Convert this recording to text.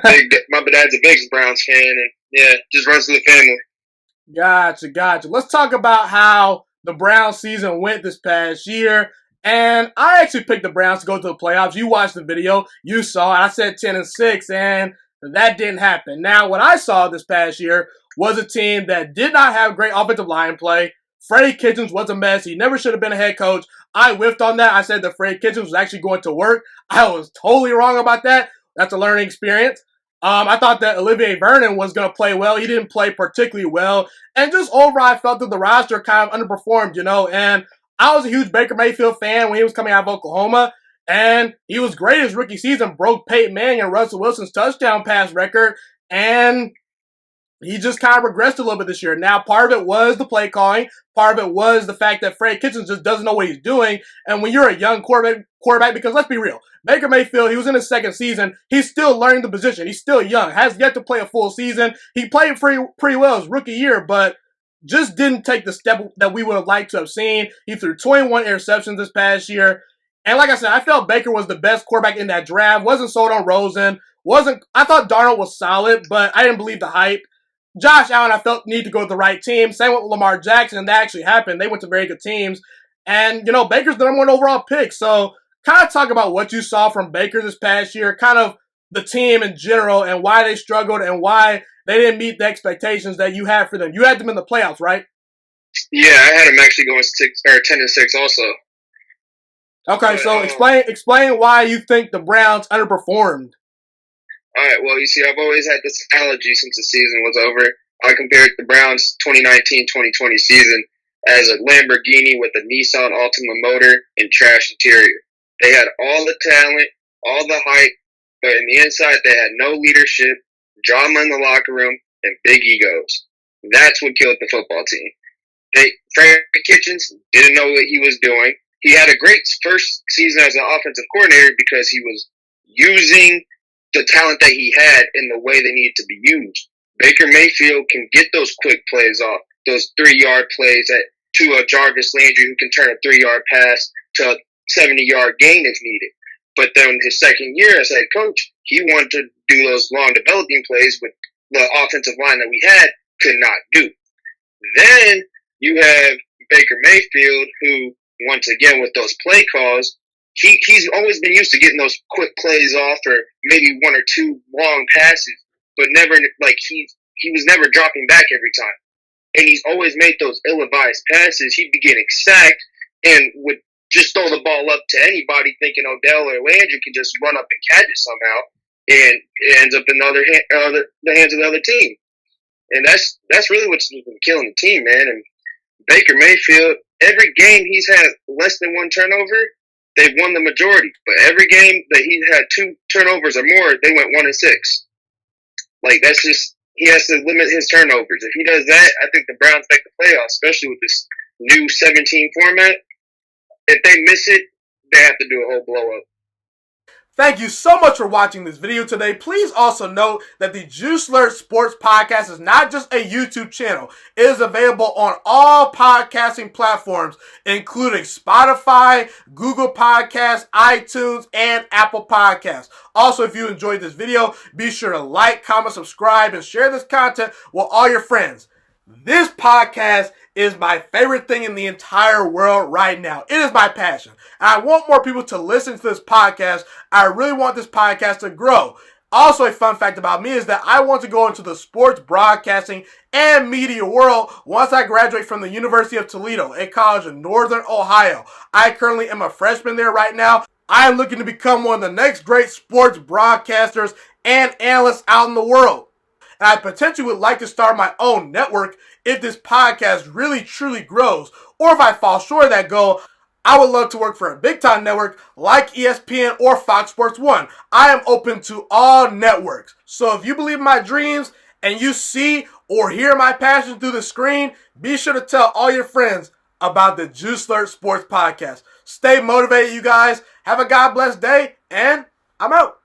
My dad's a big Browns fan, and yeah, just runs through the family. Gotcha. Let's talk about how the Browns season went this past year. And I actually picked the Browns to go to the playoffs. You watched the video, you saw it. I said 10-6, and that didn't happen. Now, what I saw this past year was a team that did not have great offensive line play. Freddie Kitchens was a mess. He never should have been a head coach. I whiffed on that. I said that Freddie Kitchens was actually going to work. I was totally wrong about that. That's a learning experience. I thought that Olivier Vernon was going to play well. He didn't play particularly well. And just overall, I felt that the roster kind of underperformed, and I was a huge Baker Mayfield fan when he was coming out of Oklahoma. And he was great his rookie season, broke Peyton Manning and Russell Wilson's touchdown pass record. And he just kind of regressed a little bit this year. Now, part of it was the play calling. Part of it was the fact that Freddie Kitchens just doesn't know what he's doing. And when you're a young quarterback, because let's be real, Baker Mayfield, he was in his second season. He's still learning the position. He's still young, has yet to play a full season. He played pretty well his rookie year, but just didn't take the step that we would have liked to have seen. He threw 21 interceptions this past year. And like I said, I felt Baker was the best quarterback in that draft. Wasn't sold on Rosen. I thought Darnold was solid, but I didn't believe the hype. Josh Allen, I felt, needed to go to the right team. Same with Lamar Jackson, and that actually happened. They went to very good teams. And, Baker's the number one overall pick. So kind of talk about what you saw from Baker this past year, kind of the team in general, and why they struggled and why they didn't meet the expectations that you had for them. You had them in the playoffs, right? Yeah, I had them actually going 10-6 also. Okay, so explain why you think the Browns underperformed. All right, well, you see, I've always had this allergy since the season was over. I compared the Browns' 2019-2020 season as a Lamborghini with a Nissan Altima motor and trash interior. They had all the talent, all the hype, but in the inside they had no leadership, drama in the locker room, and big egos. That's what killed the football team. Frank Kitchens didn't know what he was doing. He had a great first season as an offensive coordinator because he was using the talent that he had in the way they needed to be used. Baker Mayfield can get those quick plays off, those 3-yard plays to a Jarvis Landry who can turn a 3-yard pass to a 70-yard gain if needed. But then his second year as head coach, he wanted to do those long developing plays with the offensive line that we had could not do. Then you have Baker Mayfield who, once again, with those play calls, he's always been used to getting those quick plays off or maybe one or two long passes, but never he was never dropping back every time. And he's always made those ill-advised passes. He'd be getting sacked and would just throw the ball up to anybody thinking Odell or Landry can just run up and catch it somehow, and it ends up in the hands of the other team. And that's really what's been killing the team, man. And Baker Mayfield, every game he's had less than one turnover, they've won the majority. But every game that he had 2 turnovers or more, they went 1-6. That's just, he has to limit his turnovers. If he does that, I think the Browns make the playoffs, especially with this new 17 format. If they miss it, they have to do a whole blow up. Thank you so much for watching this video today. Please also note that the Juiciest Sports Podcast is not just a YouTube channel. It is available on all podcasting platforms, including Spotify, Google Podcasts, iTunes, and Apple Podcasts. Also, if you enjoyed this video, be sure to like, comment, subscribe, and share this content with all your friends. This podcast is my favorite thing in the entire world right now. It is my passion. And I want more people to listen to this podcast. I really want this podcast to grow. Also, a fun fact about me is that I want to go into the sports broadcasting and media world once I graduate from the University of Toledo, a college in Northern Ohio. I currently am a freshman there right now. I am looking to become one of the next great sports broadcasters and analysts out in the world. And I potentially would like to start my own network if this podcast really truly grows. Or if I fall short of that goal, I would love to work for a big time network like ESPN or Fox Sports 1. I am open to all networks. So if you believe in my dreams and you see or hear my passion through the screen, be sure to tell all your friends about the Juiciest Sports Podcast. Stay motivated, you guys. Have a God bless day, and I'm out.